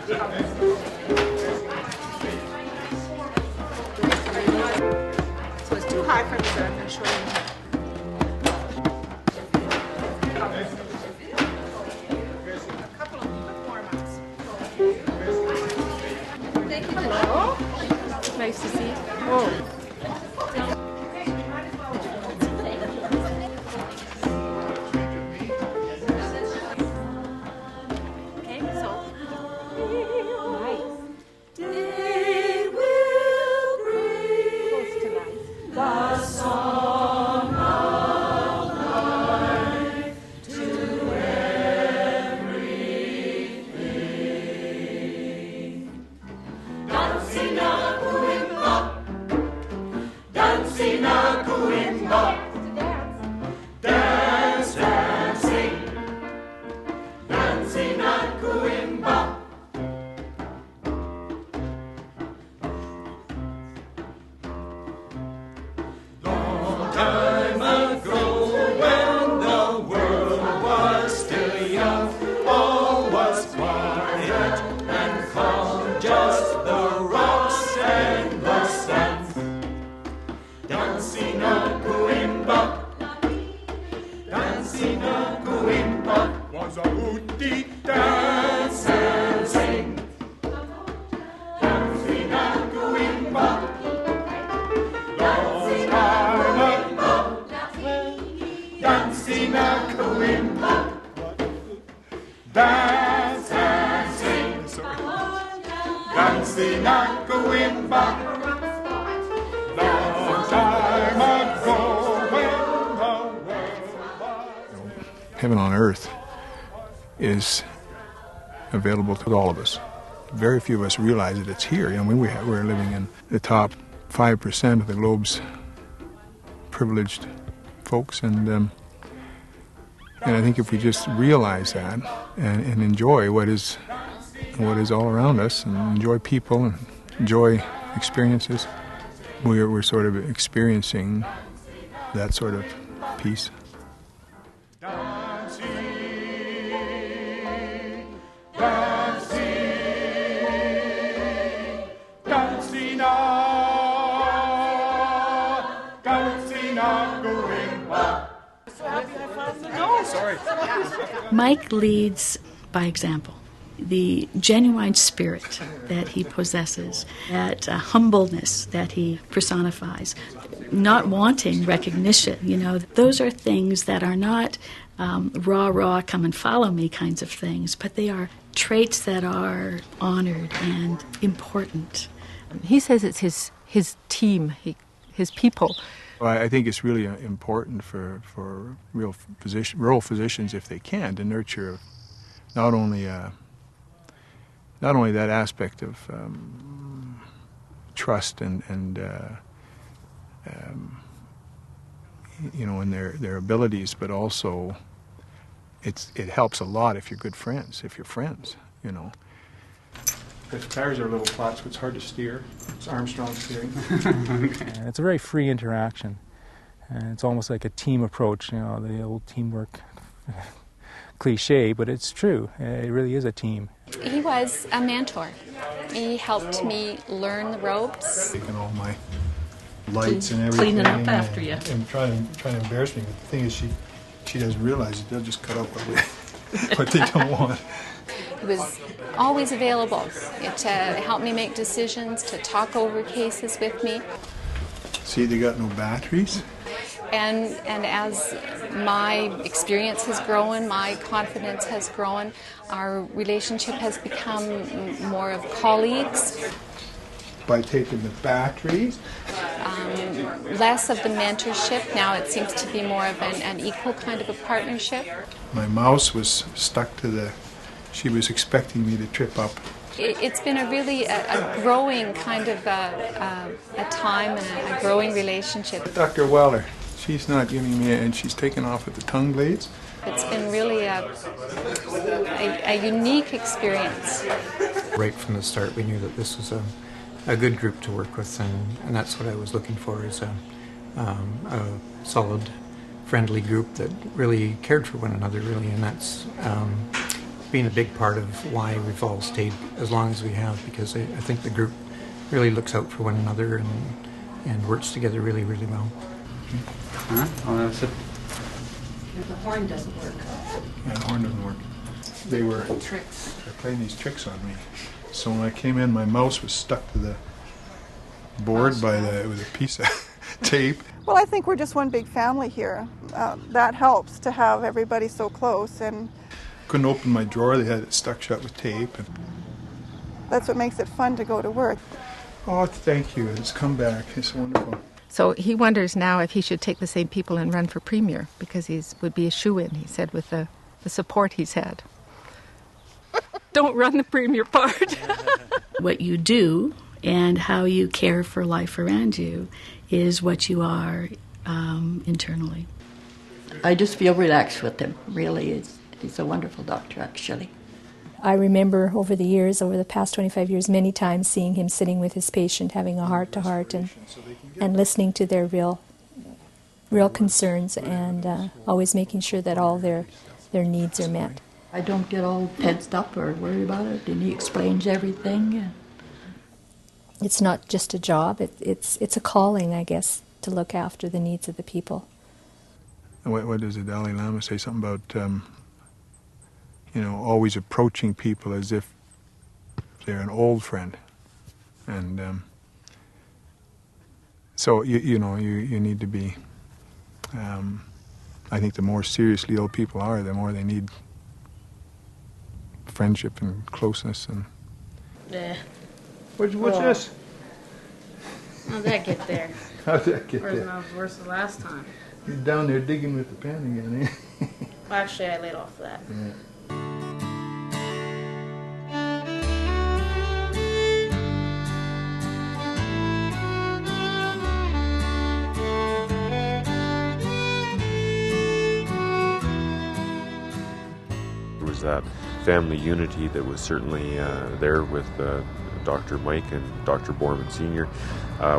So it's too high for me, so I'm going to show you. A couple of Boormans. Thank you. Hello. Nice to see you. Oh. Heaven on earth is available to all of us. Very few of us realize that it's here. We're living in the top 5% of the globe's privileged folks, and I think if we just realize that and enjoy what is all around us, and enjoy people and enjoy experiences, we're sort of experiencing that sort of peace. Mike leads by example. The genuine spirit that he possesses, that humbleness that he personifies, not wanting recognition, those are things that are not raw, come and follow me kinds of things, but they are traits that are honored and important. He says it's his team, his people. Well, I think it's really important for rural physicians, if they can, to nurture not only that aspect of trust and in their abilities, but also it helps a lot if you're good friends, if you're friends, Because tires are little flats, so it's hard to steer. It's Armstrong steering. Okay. It's a very free interaction. And it's almost like a team approach, the old teamwork cliche, but it's true. It really is a team. He was a mentor. He helped me learn the ropes. Taking all my lights and everything. Cleaning up after you. And trying to embarrass me. But the thing is, she doesn't realize it. They'll just cut up what they don't want. He was always available to help me make decisions, to talk over cases with me. See, they got no batteries. And as my experience has grown, my confidence has grown, our relationship has become more of colleagues. By taking the batteries? Less of the mentorship. Now it seems to be more of an equal kind of a partnership. My mouse was stuck to she was expecting me to trip up. It's been a really growing kind of a time and a growing relationship. Dr. Weller, she's not giving me, and she's taken off with the tongue blades. It's been really a unique experience. Right from the start, we knew that this was a good group to work with, and that's what I was looking for, is a solid, friendly group that really cared for one another, really, and that's been a big part of why we've all stayed as long as we have, because I think the group really looks out for one another and works together really, really well. Huh? Oh, that's it. The horn doesn't work. Yeah, the horn doesn't work. They were Tricks. playing these tricks on me. So when I came in, my mouse was stuck to the board with a piece of tape. Well, I think we're just one big family here. That helps to have everybody so close, and Couldn't open my drawer, they had it stuck shut with tape. And that's what makes it fun to go to work. oh, thank you, it's come back, it's wonderful. So he wonders now if he should take the same people and run for premier, because he would be a shoo-in, he said, with the support he's had. Don't run the premier part. What you do and how you care for life around you is what you are internally. I just feel relaxed with him, really. He's a wonderful doctor, actually. I remember over the years, over the past 25 years, many times seeing him sitting with his patient, having a heart-to-heart and listening to their real concerns, and always making sure that all their needs are met. I don't get all tensed up or worry about it, and he explains everything. It's not just a job, it's a calling, I guess, to look after the needs of the people. What does the Dalai Lama say? Something about, always approaching people as if they're an old friend. And so, you need to be, I think the more seriously ill people are, the more they need friendship and closeness. And What's this? How'd that get there? How'd that get Or is it there? not as worse the last time? You're down there digging with the pen again, eh? Well, actually, I laid off that. Yeah. There was that family unity that was certainly there with Dr. Mike and Dr. Boorman Sr.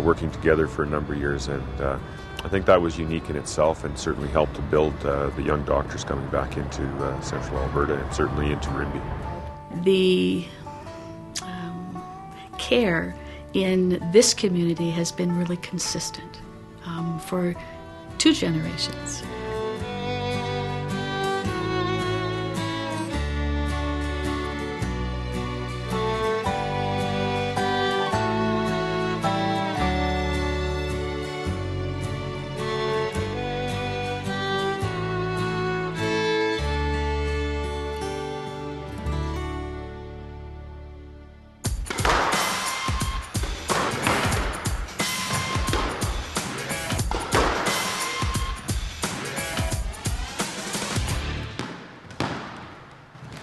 Working together for a number of years, and I think that was unique in itself and certainly helped to build the young doctors coming back into central Alberta and certainly into Rimbey. The care in this community has been really consistent for 2 generations.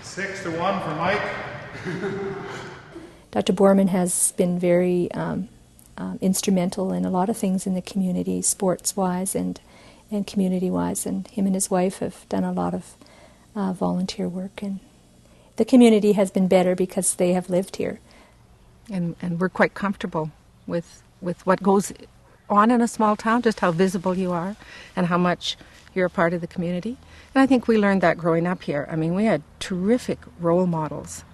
Six to one for Mike. Dr. Boorman has been very instrumental in a lot of things in the community, sports-wise and community-wise, and him and his wife have done a lot of volunteer work, and the community has been better because they have lived here. And we're quite comfortable with what goes on in a small town, just how visible you are and how much you're a part of the community. And I think we learned that growing up here. I mean, we had terrific role models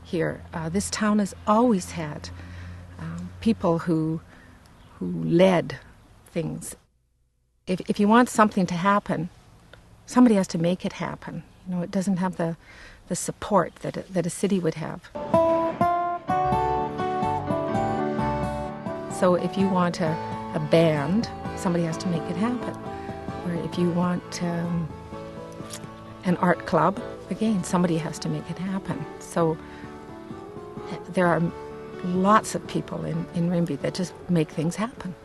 here. This town has always had people who led things. If you want something to happen, somebody has to make it happen. You know, it doesn't have the support that a city would have. So if you want a band, somebody has to make it happen. Or if you want an art club, again, somebody has to make it happen. So there are lots of people in Rimbey that just make things happen.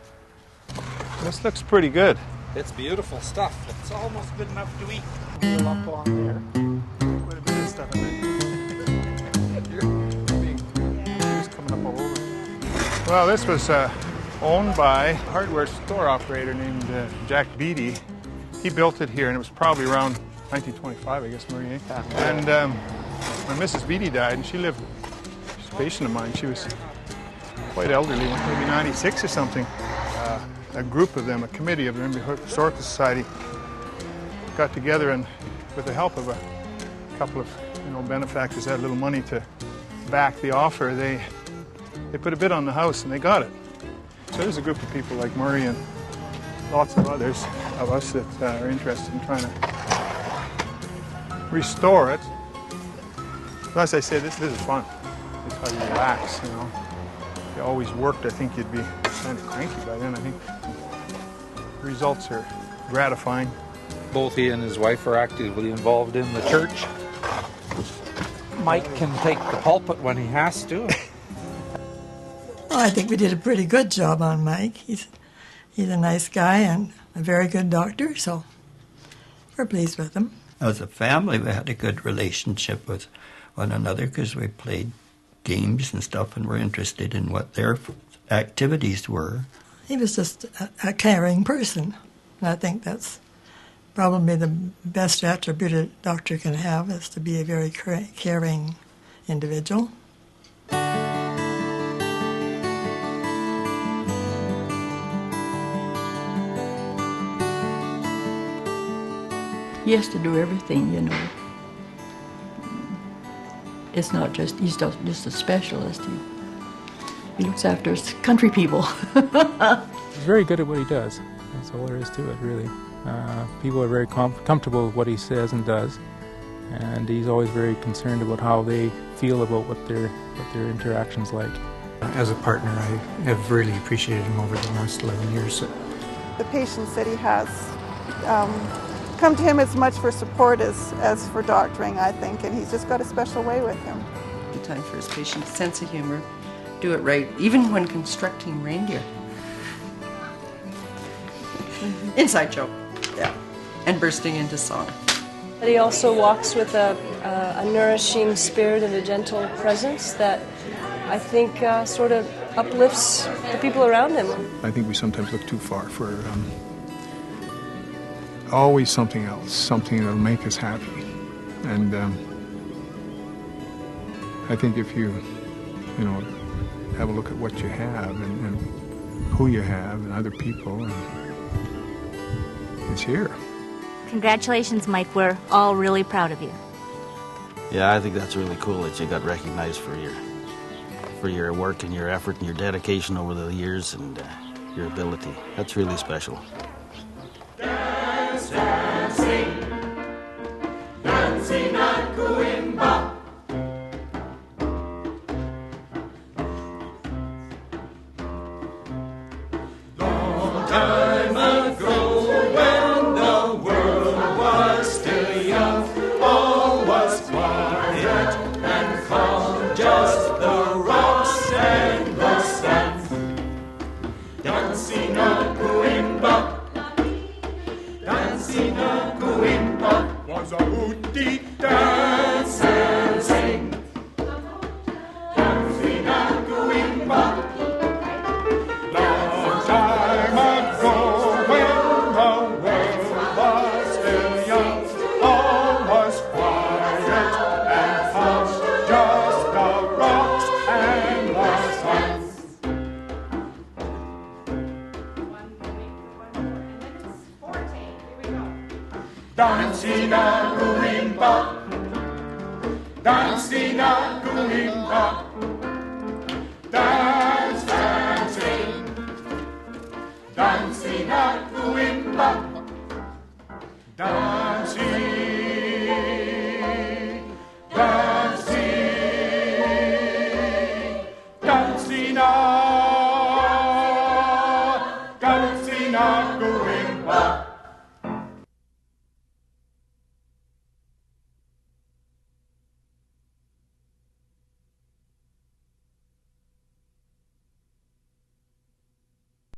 This looks pretty good. It's beautiful stuff. It's almost good enough to eat. Fill up on there. Quite a bit of stuff in there. It's coming up all over. Well, this was owned by a hardware store operator named Jack Beatty. He built it here, and it was probably around 1925, I guess, Marie. And when Mrs. Beatty died, and she's a patient of mine, she was quite elderly, maybe 96 or something. A group of them, a committee of the Rimbey Historical Society, got together and, with the help of a couple of benefactors had a little money to back the offer, they put a bid on the house and they got it. So there's a group of people like Murray and lots of others of us that are interested in trying to restore it. But as I say, this is fun. It's how you relax, you know. If you always worked, I think you'd be kind of cranky by then. I think the results are gratifying. Both he and his wife are actively involved in the church. Mike can take the pulpit when he has to. Well, I think we did a pretty good job on Mike. He's a nice guy and a very good doctor, so we're pleased with him. As a family, we had a good relationship with one another because we played games and stuff and were interested in what their activities were. He was just a caring person. And I think that's probably the best attribute a doctor can have, is to be a very caring individual. He has to do everything, you know. It's not just, he's just a specialist. He looks after his country people. He's very good at what he does. That's all there is to it, really. People are very comfortable with what he says and does, and he's always very concerned about how they feel about what their interaction's like. As a partner, I have really appreciated him over the last 11 years. The patients that he has come to him as much for support as for doctoring, I think, and he's just got a special way with him. The time for his patients, sense of humor, do it right, even when constructing reindeer. Inside joke, yeah, and bursting into song. But he also walks with a nourishing spirit and a gentle presence that I think sort of uplifts the people around him. I think we sometimes look too far for always something else, something that'll make us happy. And I think if you have a look at what you have and who you have and other people, and it's here. Congratulations, Mike. We're all really proud of you. Yeah, I think that's really cool that you got recognized for your work and your effort and your dedication over the years and your ability. That's really special. Dance, dancing, dancing at Coimba. Long time ago, when the world was still young, all was quiet and calm, just the rocks and the sun. Dancing at Coimba. Dancing a Coimba was a hooty dance and sing. Dancing a Coimba. Long time ago, when the world was still young, all was quiet and hush, just the rocks and the sun. Dancing a Coimba, dancing a Coimba, dance, dancing, dancing a Coimba, dancing, dancing, dancing a